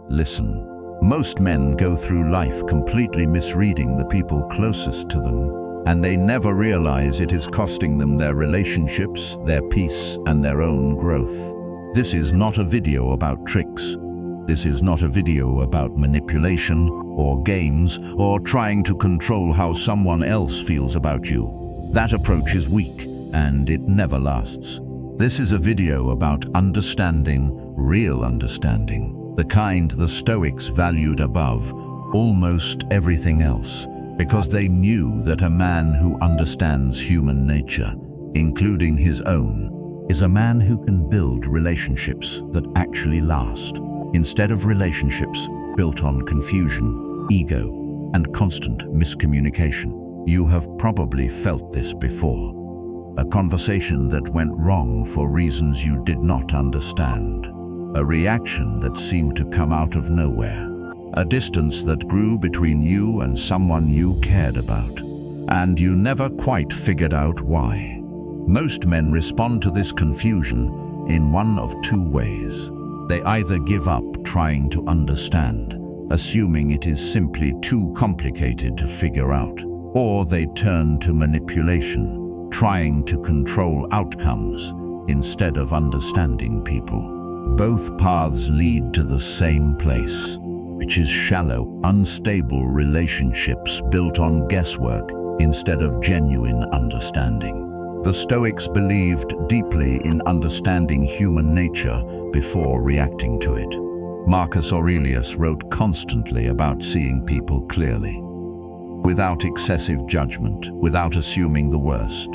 Listen. Most men go through life completely misreading the people closest to them, and they never realize it is costing them their relationships, their peace, and their own growth. This is not a video about tricks. This is not a video about manipulation or games or trying to control how someone else feels about you. That approach is weak and it never lasts. This is a video about understanding, real understanding, the kind the Stoics valued above almost everything else, because they knew that a man who understands human nature, including his own, is a man who can build relationships that actually last, instead of relationships built on confusion, ego, and constant miscommunication. You have probably felt this before. A conversation that went wrong for reasons you did not understand. A reaction that seemed to come out of nowhere. A distance that grew between you and someone you cared about. And you never quite figured out why. Most men respond to this confusion in one of two ways. They either give up trying to understand, assuming it is simply too complicated to figure out, or they turn to manipulation, trying to control outcomes instead of understanding people. Both paths lead to the same place, which is shallow, unstable relationships built on guesswork instead of genuine understanding. The Stoics believed deeply in understanding human nature before reacting to it. Marcus Aurelius wrote constantly about seeing people clearly, without excessive judgment, without assuming the worst,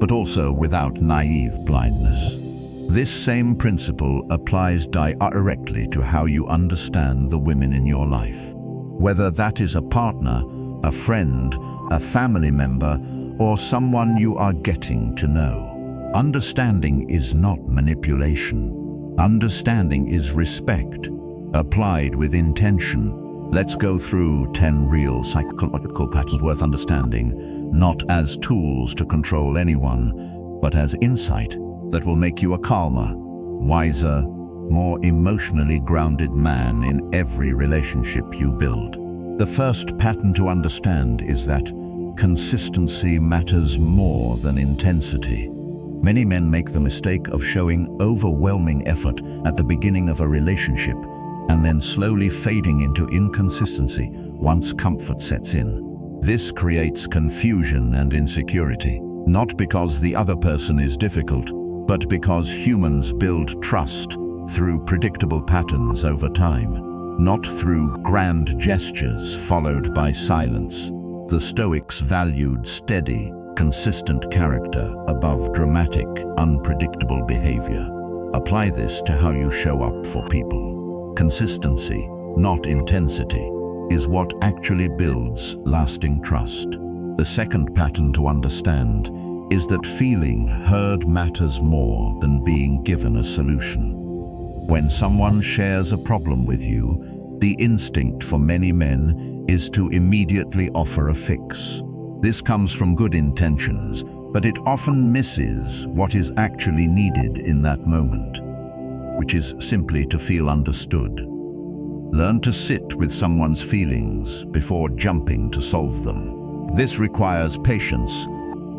but also without naive blindness. This same principle applies directly to how you understand the women in your life. Whether that is a partner, a friend, a family member, or someone you are getting to know. Understanding is not manipulation. Understanding is respect, applied with intention. Let's go through 10 real psychological patterns worth understanding, not as tools to control anyone, but as insight that will make you a calmer, wiser, more emotionally grounded man in every relationship you build. The first pattern to understand is that consistency matters more than intensity. Many men make the mistake of showing overwhelming effort at the beginning of a relationship and then slowly fading into inconsistency once comfort sets in. This creates confusion and insecurity, not because the other person is difficult, but because humans build trust through predictable patterns over time, not through grand gestures followed by silence. The Stoics valued steady, consistent character above dramatic, unpredictable behavior. Apply this to how you show up for people. Consistency, not intensity, is what actually builds lasting trust. The second pattern to understand is that feeling heard matters more than being given a solution. When someone shares a problem with you, the instinct for many men is to immediately offer a fix. This comes from good intentions, but it often misses what is actually needed in that moment, which is simply to feel understood. Learn to sit with someone's feelings before jumping to solve them. This requires patience,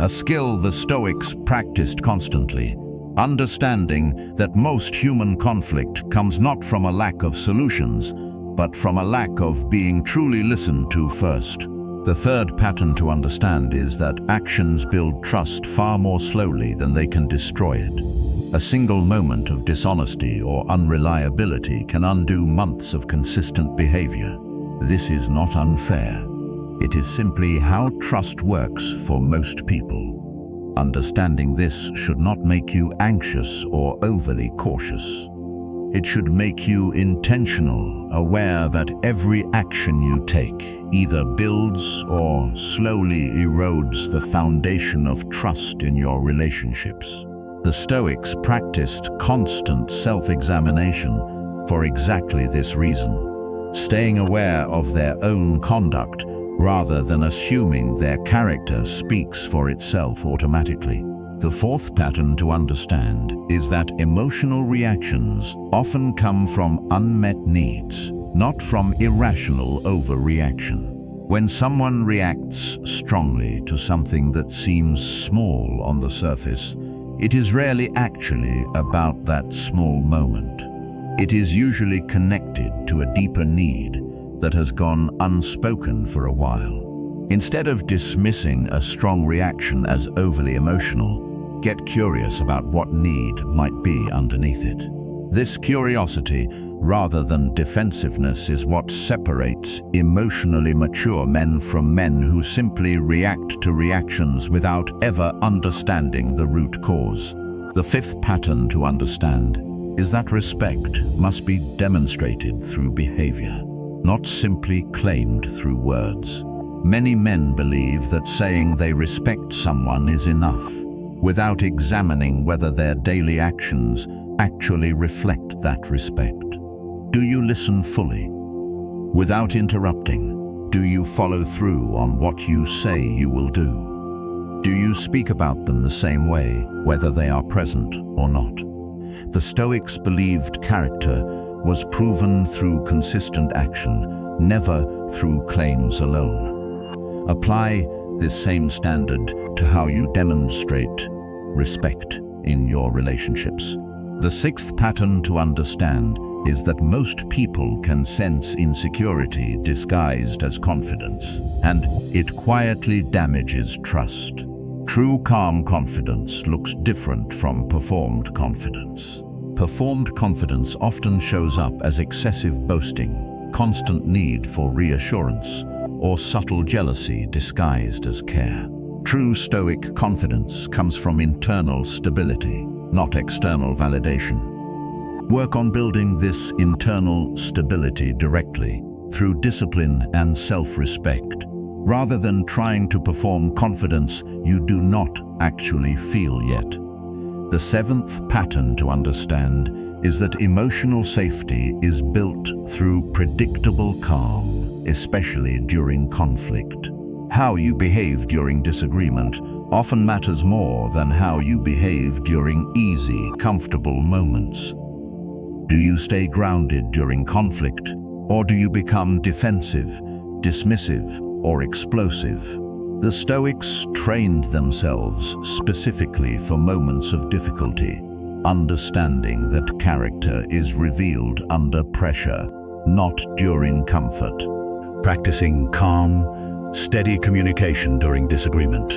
a skill the Stoics practiced constantly, understanding that most human conflict comes not from a lack of solutions, but from a lack of being truly listened to first. The third pattern to understand is that actions build trust far more slowly than they can destroy it. A single moment of dishonesty or unreliability can undo months of consistent behavior. This is not unfair. It is simply how trust works for most people. Understanding this should not make you anxious or overly cautious. It should make you intentional, aware that every action you take either builds or slowly erodes the foundation of trust in your relationships. The Stoics practiced constant self-examination for exactly this reason, staying aware of their own conduct rather than assuming their character speaks for itself automatically. The fourth pattern to understand is that emotional reactions often come from unmet needs, not from irrational overreaction. When someone reacts strongly to something that seems small on the surface, it is rarely actually about that small moment. It is usually connected to a deeper need that has gone unspoken for a while. Instead of dismissing a strong reaction as overly emotional, get curious about what need might be underneath it. This curiosity, rather than defensiveness, is what separates emotionally mature men from men who simply react to reactions without ever understanding the root cause. The fifth pattern to understand is that respect must be demonstrated through behavior, not simply claimed through words. Many men believe that saying they respect someone is enough, without examining whether their daily actions actually reflect that respect. Do you listen fully, without interrupting? Do you follow through on what you say you will do? Do you speak about them the same way, whether they are present or not? The Stoics believed character was proven through consistent action, never through claims alone. Apply this same standard to how you demonstrate respect in your relationships. The sixth pattern to understand is that most people can sense insecurity disguised as confidence, and it quietly damages trust. True calm confidence looks different from performed confidence. Performed confidence often shows up as excessive boasting, constant need for reassurance, or subtle jealousy disguised as care. True Stoic confidence comes from internal stability, not external validation. Work on building this internal stability directly through discipline and self-respect, rather than trying to perform confidence you do not actually feel yet. The seventh pattern to understand is that emotional safety is built through predictable calm, especially during conflict. How you behave during disagreement often matters more than how you behave during easy, comfortable moments. Do you stay grounded during conflict, or do you become defensive, dismissive, or explosive? The Stoics trained themselves specifically for moments of difficulty, understanding that character is revealed under pressure, not during comfort. Practicing calm, steady communication during disagreement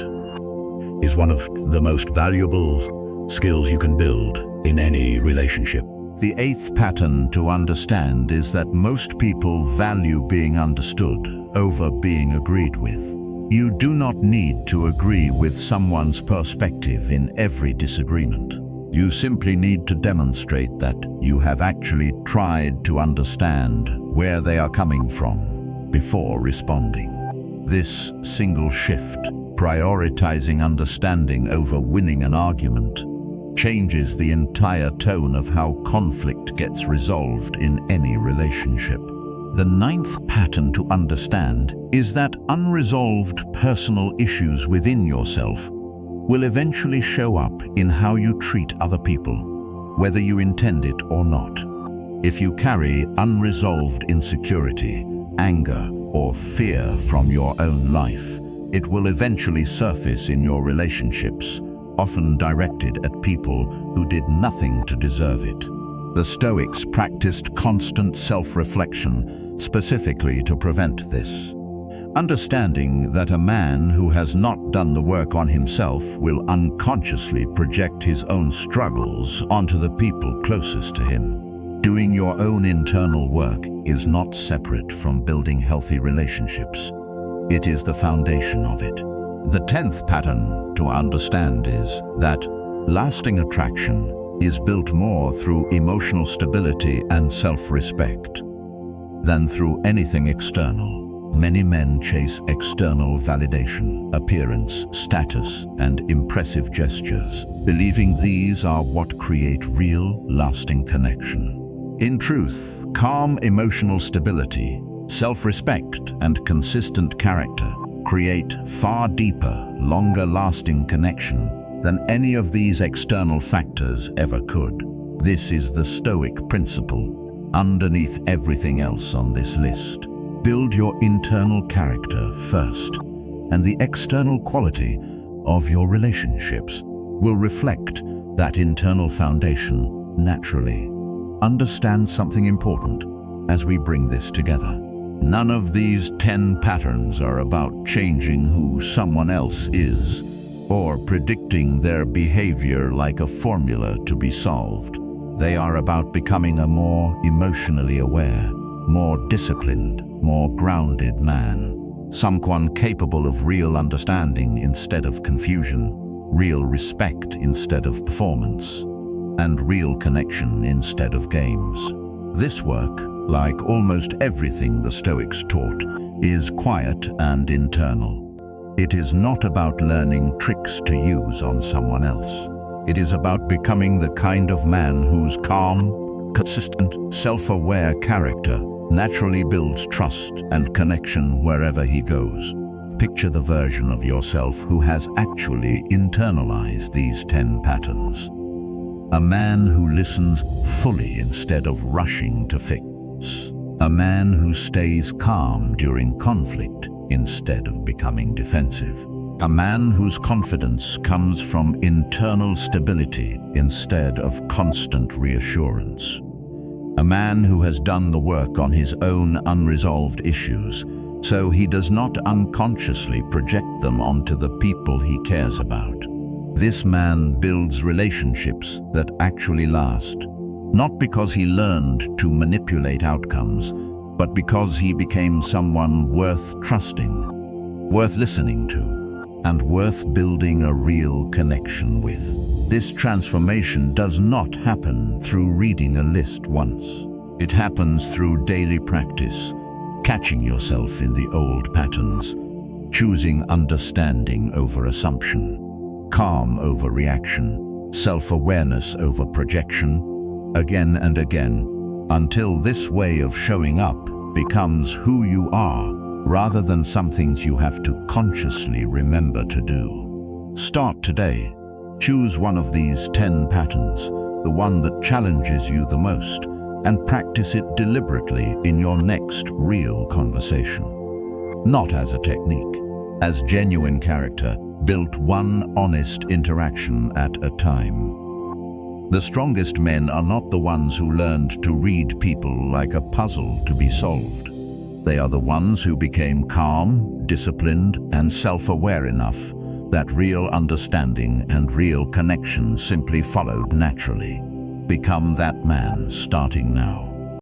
is one of the most valuable skills you can build in any relationship. The eighth pattern to understand is that most people value being understood over being agreed with. You do not need to agree with someone's perspective in every disagreement. You simply need to demonstrate that you have actually tried to understand where they are coming from before responding. This single shift, prioritizing understanding over winning an argument, changes the entire tone of how conflict gets resolved in any relationship. The ninth pattern to understand is that unresolved personal issues within yourself will eventually show up in how you treat other people, whether you intend it or not. If you carry unresolved insecurity, anger, or fear from your own life, it will eventually surface in your relationships, often directed at people who did nothing to deserve it. The Stoics practiced constant self-reflection specifically to prevent this, understanding that a man who has not done the work on himself will unconsciously project his own struggles onto the people closest to him. Doing your own internal work is not separate from building healthy relationships. It is the foundation of it. The 10th pattern to understand is that lasting attraction is built more through emotional stability and self-respect than through anything external. Many men chase external validation, appearance, status, and impressive gestures, believing these are what create real, lasting connection. In truth, calm emotional stability, self-respect, and consistent character create far deeper, longer-lasting connection than any of these external factors ever could. This is the Stoic principle. underneath everything else on this list. Build your internal character first, and the external quality of your relationships will reflect that internal foundation naturally. Understand something important as we bring this together. None of these 10 patterns are about changing who someone else is or predicting their behavior like a formula to be solved. They are about becoming a more emotionally aware, more disciplined, more grounded man. Someone capable of real understanding instead of confusion, real respect instead of performance, and real connection instead of games. This work, like almost everything the Stoics taught, is quiet and internal. It is not about learning tricks to use on someone else. It is about becoming the kind of man whose calm, consistent, self-aware character naturally builds trust and connection wherever he goes. Picture the version of yourself who has actually internalized these 10 patterns. A man who listens fully instead of rushing to fix. A man who stays calm during conflict instead of becoming defensive. A man whose confidence comes from internal stability instead of constant reassurance. A man who has done the work on his own unresolved issues, so he does not unconsciously project them onto the people he cares about. This man builds relationships that actually last, not because he learned to manipulate outcomes, but because he became someone worth trusting, worth listening to, and worth building a real connection with. This transformation does not happen through reading a list once. It happens through daily practice, catching yourself in the old patterns, choosing understanding over assumption, calm over reaction, self-awareness over projection, again and again, until this way of showing up becomes who you are, rather than some things you have to consciously remember to do. Start today. Choose one of these 10 patterns, the one that challenges you the most, and practice it deliberately in your next real conversation. Not as a technique, as genuine character, built one honest interaction at a time. The strongest men are not the ones who learned to read people like a puzzle to be solved. They are the ones who became calm, disciplined, and self-aware enough that real understanding and real connection simply followed naturally. Become that man starting now.